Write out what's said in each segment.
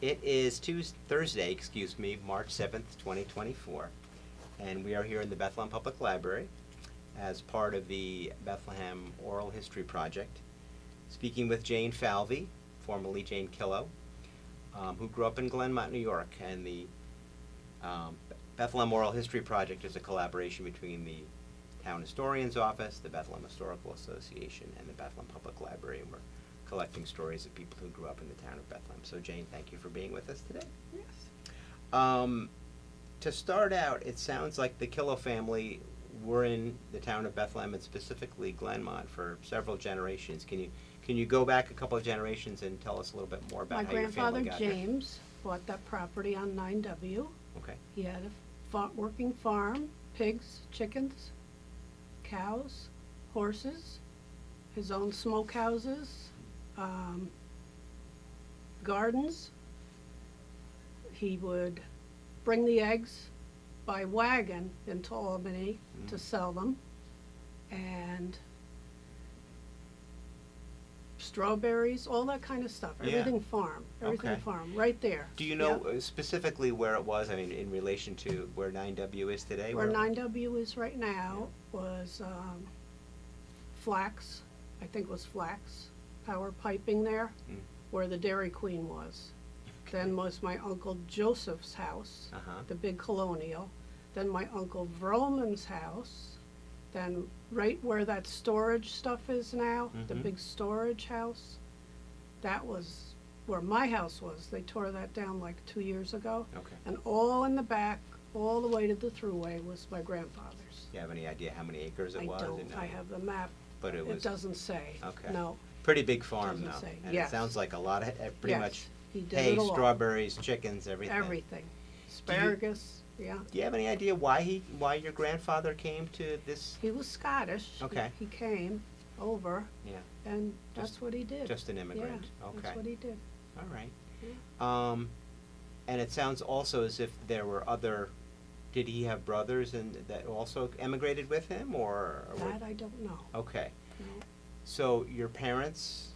It is Thursday, March 7th, 2024, and we are here in the Bethlehem Public Library as part of the Bethlehem Oral History Project, speaking with Jane Falvey, formerly Jane Killough, who grew up in Glenmont, New York, and the Bethlehem Oral History Project is a collaboration between the Town Historian's Office, the Bethlehem Historical Association, and the Bethlehem Public Library, and we're collecting stories of people who grew up in the town of Bethlehem. So Jane, thank you for being with us today. Yes. To start out, it sounds like the Killough family were in the town of Bethlehem and specifically Glenmont for several generations. Can you go back a couple of generations and tell us a little bit more about how your family got My grandfather James bought that property on 9W. Okay. He had a working farm, pigs, chickens, cows, horses, his own smokehouses, gardens. He would bring the eggs by wagon into Albany to sell them, and strawberries, all that kind of stuff. Yeah. Everything farm, Okay. right there. Do you know specifically where it was? I mean, in relation to where 9W is today? Where 9W is right now was flax, I think it was flax, power piping there, where the Dairy Queen was. Then was my Uncle Joseph's house, the big colonial. Then my Uncle Vroman's house. Then right where that storage stuff is now, the big storage house, that was where my house was. They tore that down like 2 years ago. Okay. And all in the back, all the way to the thruway was my grandfather's. Do you have any idea how many acres it was? I don't. I have the map. But it was doesn't say. Okay. No. Pretty big farm, Doesn't though. say. And Yes. it sounds like a lot of pretty Yes, much he did hay, it all. strawberries, chickens, everything. Everything. Asparagus, yeah. Do you have any idea why your grandfather came to this? He was Scottish. Okay. He came over, Yeah, and that's what he did. just an immigrant. Yeah, Okay. that's what he did. All right. Yeah. And it sounds also as if there were other. Did he have brothers that also emigrated with him, or? That I don't know. Okay. No. So your parents,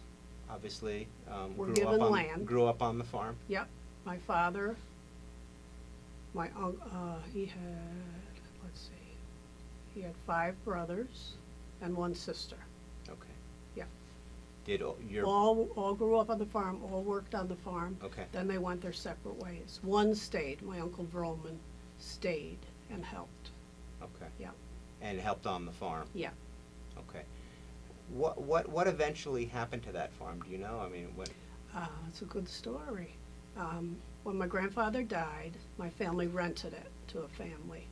obviously, Were grew given up on land. grew up on the farm. Yep. My father, my he had, let's see, he had 5 brothers and 1 sister. Okay. Yeah. Did your All grew up on the farm, all worked on the farm. Okay. Then they went their separate ways. One stayed, my Uncle Vroman stayed and helped. Okay. Yeah. And helped on the farm. Yeah. Okay. What eventually happened to that farm? Do you know? I mean, what? It's a good story. When my grandfather died, my family rented it to a family.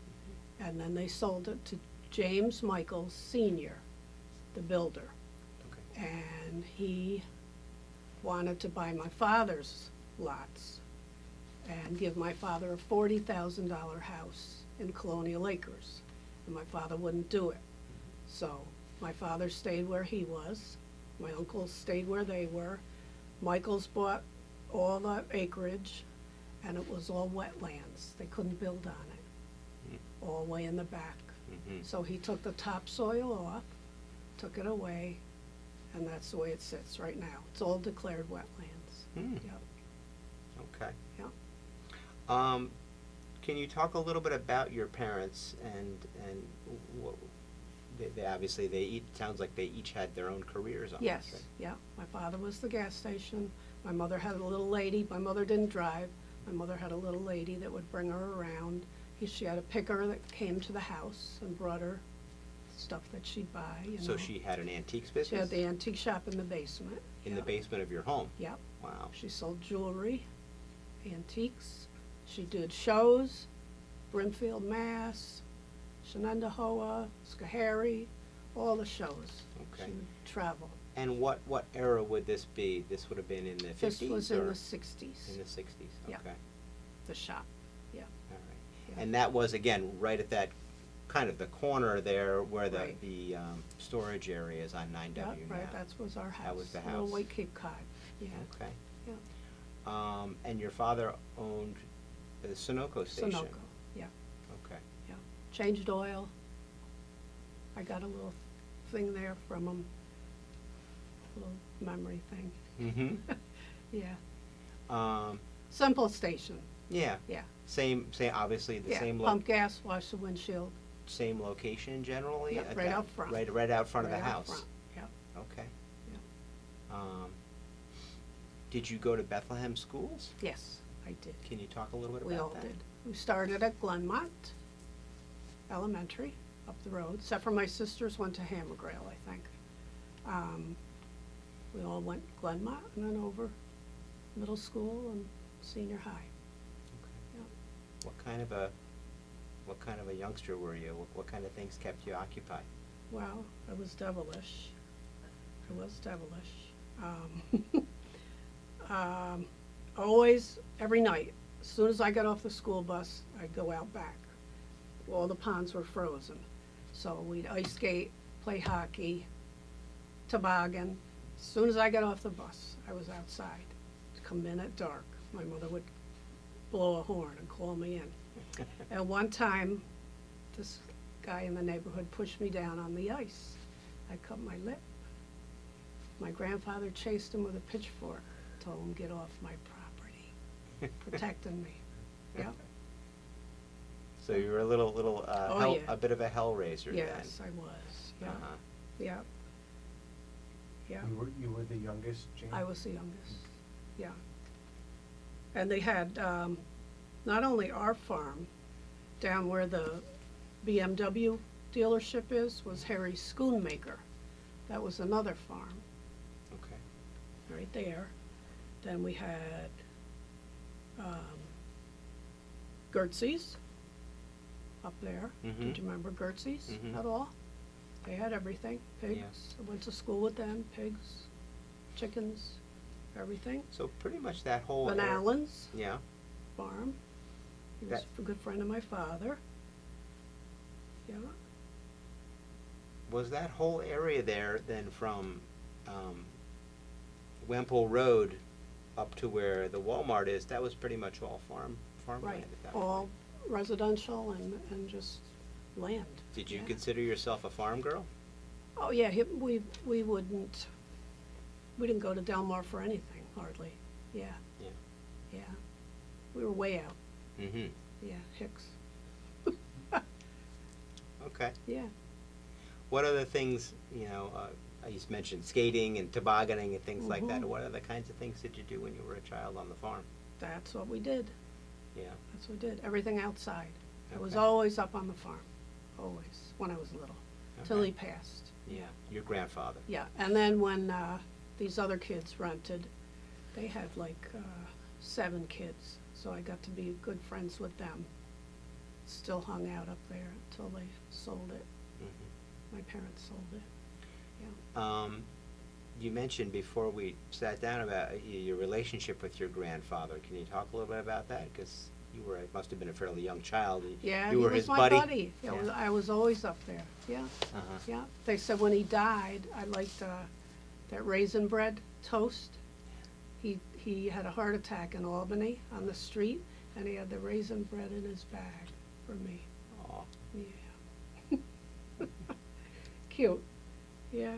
And then they sold it to James Michaels Sr., the builder. Okay. And he wanted to buy my father's lots and give my father a $40,000 house in Colonial Acres. And my father wouldn't do it. So my father stayed where he was. My uncles stayed where they were. Michaels bought all the acreage, and it was all wetlands. They couldn't build on it, all the way in the back. So he took the topsoil off, took it away, and that's the way it sits right now. It's all declared wetlands. Yep. Okay. Yep. Can you talk a little bit about your parents and what, they obviously sounds like they each had their own careers on Yes, this, right? yeah. My father was the gas station. My mother had a little lady. My mother didn't drive. My mother had a little lady that would bring her around. She had a picker that came to the house and brought her stuff that she'd buy. So she had an antiques business? She had the antique shop in the basement. In the basement of your home? Yep. Wow. She sold jewelry, antiques. She did shows, Brimfield, Mass, Shenandoah, Schoharie, all the shows. Okay. She would travel. And what era would this be? This would have been in the 50s? This was in or the 60s. in the 60s? Yeah. Okay. The shop, yeah. All right. Yeah. And that was, again, right at that kind of the corner there where the, Right. the storage area is on 9W Yep, now. right, that was our house. That was the Little house. White Cape Cod, yeah. Okay. Yeah. And your father owned the Sunoco station? Sunoco, yeah, Okay. yeah. Changed oil. I got a little thing there from him, a little memory thing. Mm-hmm. Yeah. Simple station, Yeah. yeah. Same, obviously the Yeah, same pump gas, wash the windshield, same location generally? Yep, at right that- out front. Right out front of right the out house? front, yeah. Okay. Yeah. Did you go to Bethlehem schools? Yes, I did. Can you talk a little bit We about all that? did. We started at Glenmont Elementary, up the road, except for my sisters went to Hammergrail, I think. We all went Glenmont and then over middle school and senior high. Okay. Yeah. What kind of a youngster were you? What kind of things kept you occupied? Well, I was devilish. I was devilish. Always, every night, as soon as I got off the school bus, I'd go out back. All the ponds were frozen. So we'd ice skate, play hockey, toboggan. As soon as I got off the bus, I was outside. To come in at dark. My mother would blow a horn and call me in. And one time, this guy in the neighborhood pushed me down on the ice. I cut my lip. My grandfather chased him with a pitchfork, told him, "Get off my property," protecting me. Yep. So you were a little, Oh, yeah. a bit of a hellraiser then? Yes, I was. Yeah. Uh-huh. Yeah. Yeah. You were the youngest, Jane? I was the youngest. Yeah. And they had not only our farm, down where the BMW dealership is, was Harry Schoonmaker. That was another farm Okay. right there. Then we had Gertzy's up there. Mhm. Did you remember Gertzy's Mhm. at all? They had everything. Pigs. I went to school with them. Pigs, chickens, everything. So pretty much that whole Van area- Allen's Yeah. farm. He was a good friend of my father. Yeah. Was that whole area there then from Wemple Road up to where the Walmart is? That was pretty much all farmland Right. at that All point. residential and just land. Did you Yeah. consider yourself a farm girl? Oh, yeah, we didn't go to Del Mar for anything, hardly. Yeah. Yeah. Yeah. We were way out. Mm-hmm. Yeah, Hicks. Okay. Yeah. What other things, you mentioned skating and tobogganing and things like that. Mhm. What other kinds of things did you do when you were a child on the farm? That's what we did. Yeah. That's what we did. Everything outside. I was Okay. always up on the farm. Always, when I was little. Till Okay. he passed. Yeah. Your grandfather. Yeah, and then when these other kids rented, they had like 7 kids, so I got to be good friends with them. Still hung out up there until they sold it. Mm-hmm. My parents sold it. Yeah. You mentioned before we sat down about your relationship with your grandfather. Can you talk a little bit about that? Because must have been a fairly young child. Yeah, You he were was his my buddy? Yeah, Yeah. I was always up there. Yeah, Uh-huh. yeah. They said when he died, I liked that raisin bread toast. He had a heart attack in Albany on the street, and he had the raisin bread in his bag for me. Aw. Yeah. Cute. Yeah.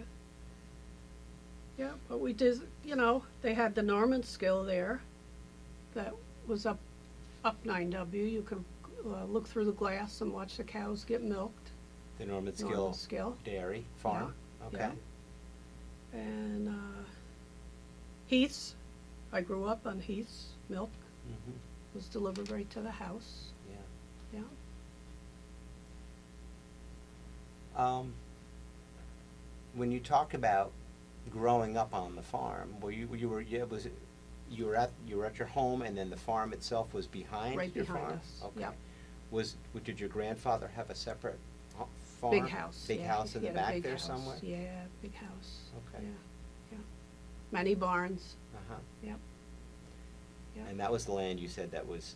Yeah, but we did, they had the Norman Skill there that was up 9W. You could look through the glass and watch the cows get milked. The Norman Norman Skill Skill. Dairy Farm? Okay. Yeah. And Heath's. I grew up on Heath's. Milk Mm-hmm. was delivered right to the house. Yeah. Yeah. When you talk about growing up on the farm, you were at your home, and then the farm itself was behind Right your behind farm? us, Okay. yep. Did your grandfather have a separate farm? Big house. Big yeah, house in he the had a back big there house. somewhere? Yeah, big house. Okay. Yeah, yeah. Many barns. Uh-huh. Yep. Yep. And that was the land you said that was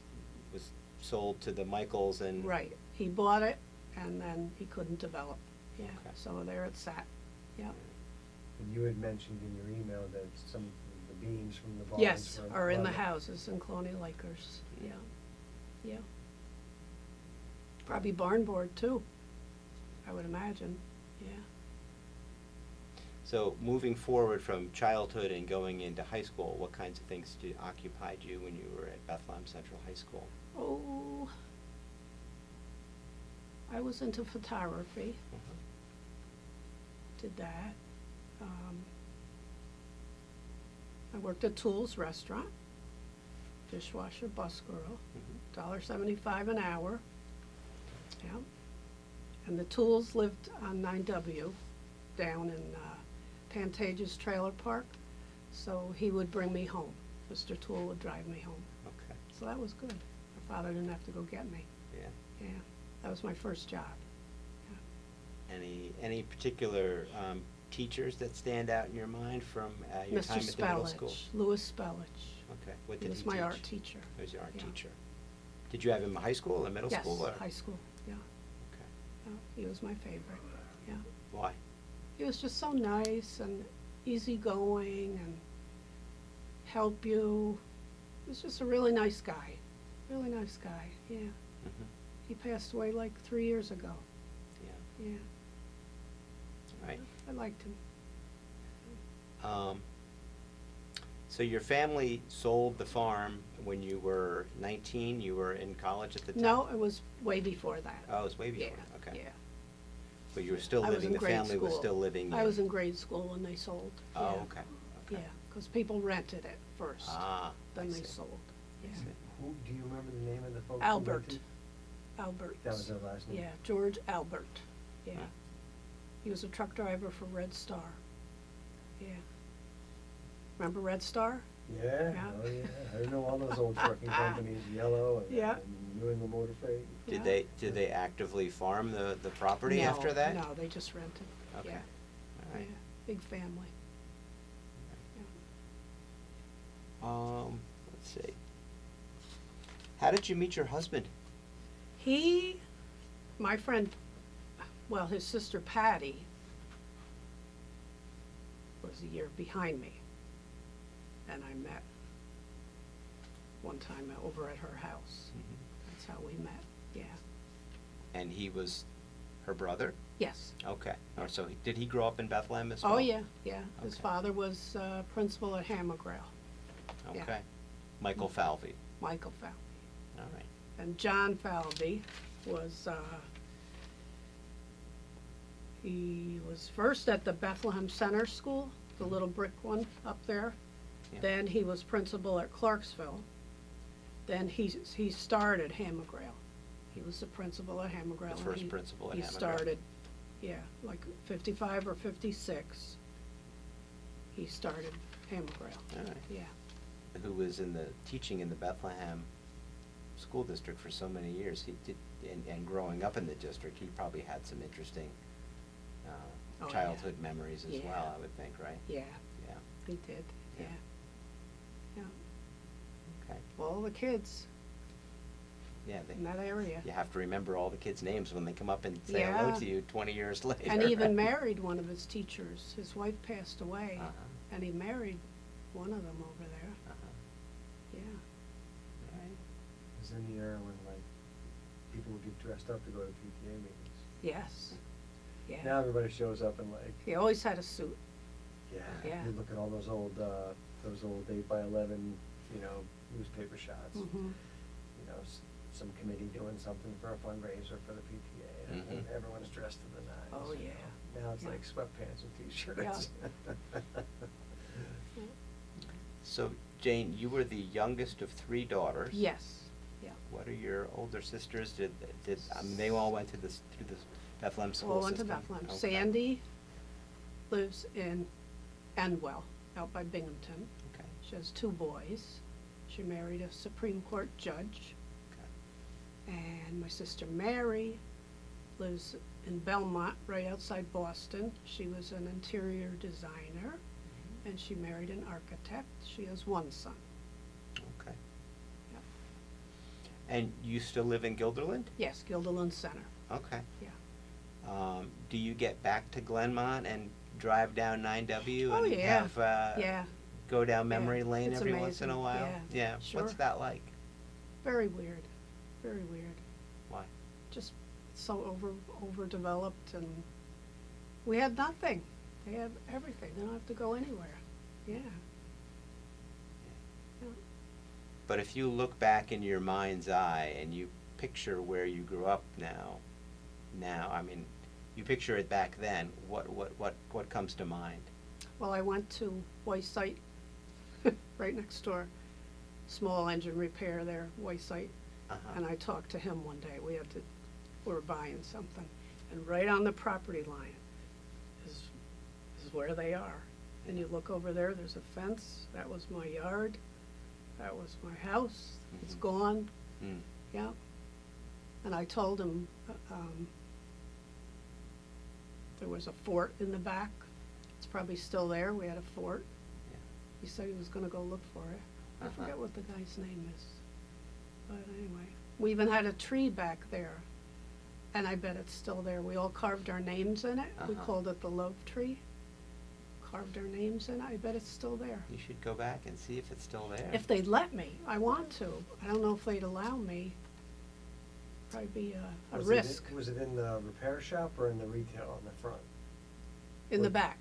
sold to the Michaels and? Right. He bought it, and then he couldn't develop. Yeah. Okay. So there it sat. Yeah. And you had mentioned in your email that some of the beams from the barns Yes, were are in the flooded. houses in Colonial Acres. Yeah. Yeah. Probably barn board too, I would imagine. Yeah. So moving forward from childhood and going into high school, what kinds of things occupied you when you were at Bethlehem Central High School? Oh, I was into photography, Uh-huh. did that. I worked at Tools Restaurant, dishwasher, bus girl, Mhm. $1.75 an hour. Yeah. And the Tools lived on 9W down in Pantages Trailer Park. So he would bring me home. Mr. Toole would drive me home. Okay, So that was good. My father didn't have to go get me. yeah. Yeah, that was my first job. Any particular teachers that stand out in your mind from your Mr. time at the middle school? Spellich, Louis Spellich. Okay, what He did was he my teach? art teacher. He was your art Yeah. teacher. Did you have him in high school or middle Yes, school? Or? high school, yeah. Okay. Yeah, he was my favorite, yeah. Why? He was just so nice and easygoing and help you. He was just a really nice guy, yeah. Mm-hmm. He passed away like 3 years ago, Yeah. yeah. All right. I liked him. So your family sold the farm when you were 19? You were in college at the time? No, it was way before that. Oh, it was way before. Yeah, Okay. yeah. But you were still I was living. in The grade family was school. still living. I was in grade school when they sold. Oh, yeah. okay. Yeah, Okay. because people rented it first, Ah. then I they see. sold. I Yeah. see. Who, do you remember the name of the folks? who Albert. rented? Albert. That was their last name? Yeah, George Albert, yeah. Huh. He was a truck driver for Red Star. Yeah. Remember Red Star? Yeah, Yeah. oh yeah, I know all those old trucking companies, Yellow Yeah. and New England Motor Freight. Yeah. Did they actively farm the property No, after that? No, they just rented. Okay. Yeah, All yeah, right. big family. Let's see. How did you meet your husband? My friend, well, his sister Patty was a year behind me. And I met one time over at her house. That's how we met, yeah. And he was her brother? Yes. Okay. Or so did he grow up in Bethlehem as well? Oh, yeah, yeah. His Okay. father was principal at Hammergrail, yeah. Okay. Michael Falvey. Michael Falvey. All right. And John Falvey was, he was first at the Bethlehem Center School, the little brick one up there. Yeah. Then he was principal at Clarksville. Then he started Hammergrail. He was the principal at Hammergrail. The and first principal at He Hammergrail. started, yeah, like 55 or 56. He started Hammergrail, All right. yeah. Who was teaching in the Bethlehem school district for so many years. He did, and growing up in the district, he probably had some interesting Oh, yeah. childhood memories as Yeah. well, I would think, right? Yeah, Yeah. he did, Yeah. yeah. Yeah, Okay. all the kids Yeah. in that area. You have to remember all the kids' names when they come up and say hello Yeah. to you 20 years later. And he even right? married one of his teachers. His wife passed away, Uh-huh. and he married one of them over there, Uh-huh. yeah. Right. It was in the era when like people would get dressed up to go to PTA meetings. Yes, Now yeah. everybody shows up in like, He always had a suit, Yeah. you look at all those old 8x11, newspaper shots. mhm. Some committee doing something for a fundraiser for the PTA, and Mhm. everyone's dressed to the nines. Oh, you yeah. know. Now it's Yeah. like sweatpants and t-shirts. So, Jane, you were the youngest of 3 daughters. Yes, yeah. What are your older sisters? They all went through the Bethlehem school All went to system? Bethlehem. Okay. Sandy lives in Endwell, out by Binghamton. Okay. She has 2 boys. She married a Supreme Court judge. Okay. And my sister Mary lives in Belmont, right outside Boston. She was an interior designer, and she married an architect. She has 1 son. Okay. Yep. And you still live in Guilderland? Yes, Guilderland Center, Okay. yeah. Do you get back to Glenmont and drive down 9W Oh, and yeah. have Yeah, go down memory Yeah, lane it's every once in a amazing. while? Yeah, sure. What's that like? very weird, very weird. Why? Just so overdeveloped, and we had nothing. They have everything. They don't have to go anywhere. Yeah. Yeah. But if you look back in your mind's eye and you picture where you grew up now, I mean, you picture it back then, what comes to mind? Well, I went to Whiteside, right next door, small engine repair there, Whiteside, and I talked to him one day. We were buying something, and right on the property line is where they are. And you look over there, there's a fence. That was my yard. That was my house. It's gone. Mm. Yeah. And I told him there was a fort in the back. It's probably still there. We had a fort. Yeah. He said he was going to go look for it. I Uh-huh. forget what the guy's name is. But anyway, we even had a tree back there, and I bet it's still there. We all carved our names in it. We Uh-huh. called it the love tree. Carved our names in it. I bet it's still there. You should go back and see if it's still there. If they'd let me, I want to. I don't know if they'd allow me. Probably be a Was risk. Was it in the repair shop or in the retail on the front? In the was- back.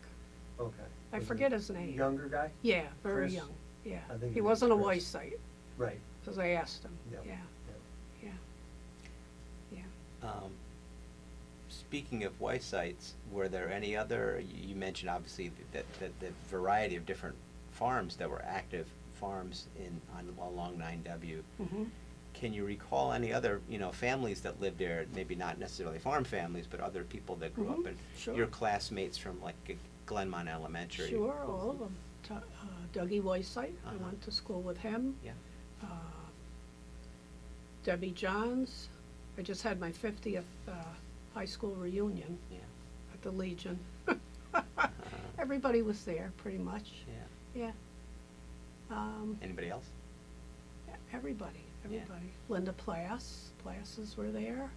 Okay. I Was it forget his name. Younger guy? Yeah, very Chris? young. Yeah. I think He it was wasn't a Chris. white site, Right. because I asked him. Yep. Yeah, Yep. yeah, yeah. Speaking of Whitesites, were there any other, you mentioned obviously that the variety of different farms that were active farms along 9W. Mhm. Can you recall any other, families that lived there, maybe not necessarily farm families, but other people that grew up Mhm, and sure. your classmates from like Glenmont Elementary? Sure, all of them. Dougie Whiteside, I Uh-huh. went to school with him. Yeah. Debbie Johns, I just had my 50th high school reunion Yeah. at the Legion. Everybody was there, pretty much. Yeah. Yeah. Anybody else? Everybody. Yeah. Linda Plasses were there.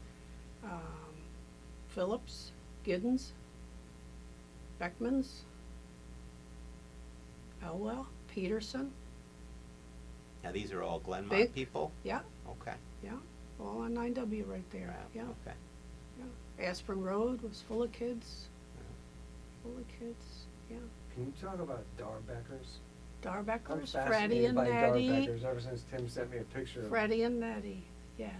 Phillips, Giddens, Beckmans, Elwell, Peterson, Now, these are all Glenmont Big. people? yeah, Okay. yeah, all on 9W right there, Wow, yeah, Okay. yeah. Aspirin Road was full of kids, yeah. Can you talk about Darbeckers? I'm Darbeckers, Freddie fascinated and by Nettie, Darbeckers ever since Tim sent me a picture of. Freddie and Nettie, yeah.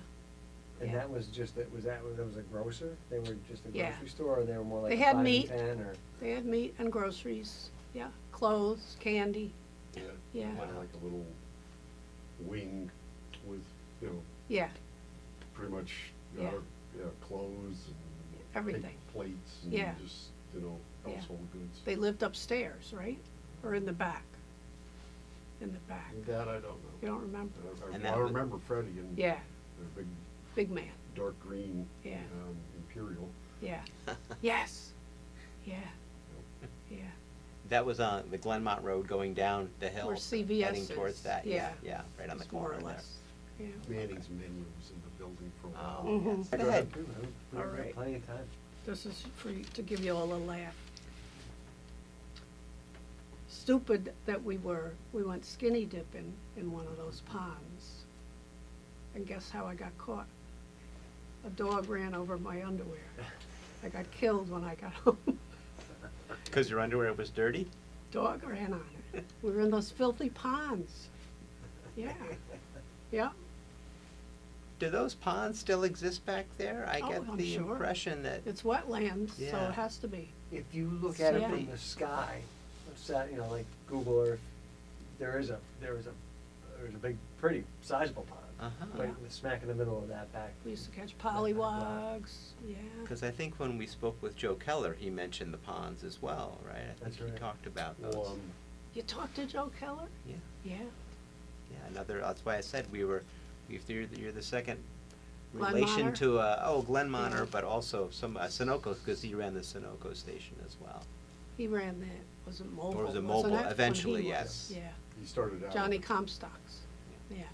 And yeah. that was just, that was a grocer? They were just a Yeah. grocery store, or they were more like They a had 5 meat. and 10, or? They had meat and groceries, yeah, clothes, candy, Yeah. Yeah. Kind of like a little wing with, yeah, pretty much, Yeah. clothes and. everything. Plates and Yeah. just, Yeah. household goods. They lived upstairs, right? Or in the back? In the back. That I don't know. You don't remember? And I that was- remember Freddie and. Yeah, The big big man, dark green. Yeah. Imperial. yeah. Yes, yeah, yeah. That was on the Glenmont Road going down the hill. Where CVS Heading towards is, that, yeah. Yeah, right on the Just more corner or there. less, yeah. Manning's menu was in the building for a while. Oh, Mhm. yes. Go Go ahead. We All have right. plenty of time. This is for you, to give you all a laugh. Stupid that we went skinny dipping in one of those ponds. And guess how I got caught? A dog ran over my underwear. I got killed when I got home. Because your underwear was dirty? Dog ran on it. We were in those filthy ponds. Yeah, yeah. Do those ponds still exist back there? I Oh, get I'm the sure. impression that, It's wetlands, so Yeah. it has to be. If you look at it Yeah. from the sky, like Google Earth, there is a big, pretty sizable pond. uh-huh. Right smack in the middle of that back. We used to catch that back lot. pollywogs, yeah. Because I think when we spoke with Joe Keller, he mentioned the ponds as well, right? I think That's he right. talked about those. Well, You talked to Joe Keller? Yeah, Yeah. yeah, that's why I said you're the second Glen relation Monter? to, Glenn Monter, Yeah. but also some, Sunoco, because he ran the Sunoco station as well. He ran that, was it Mobile, Or was it wasn't Mobile? it? When he Eventually, was, yes. Yeah, he started out. Johnny Comstocks, yeah.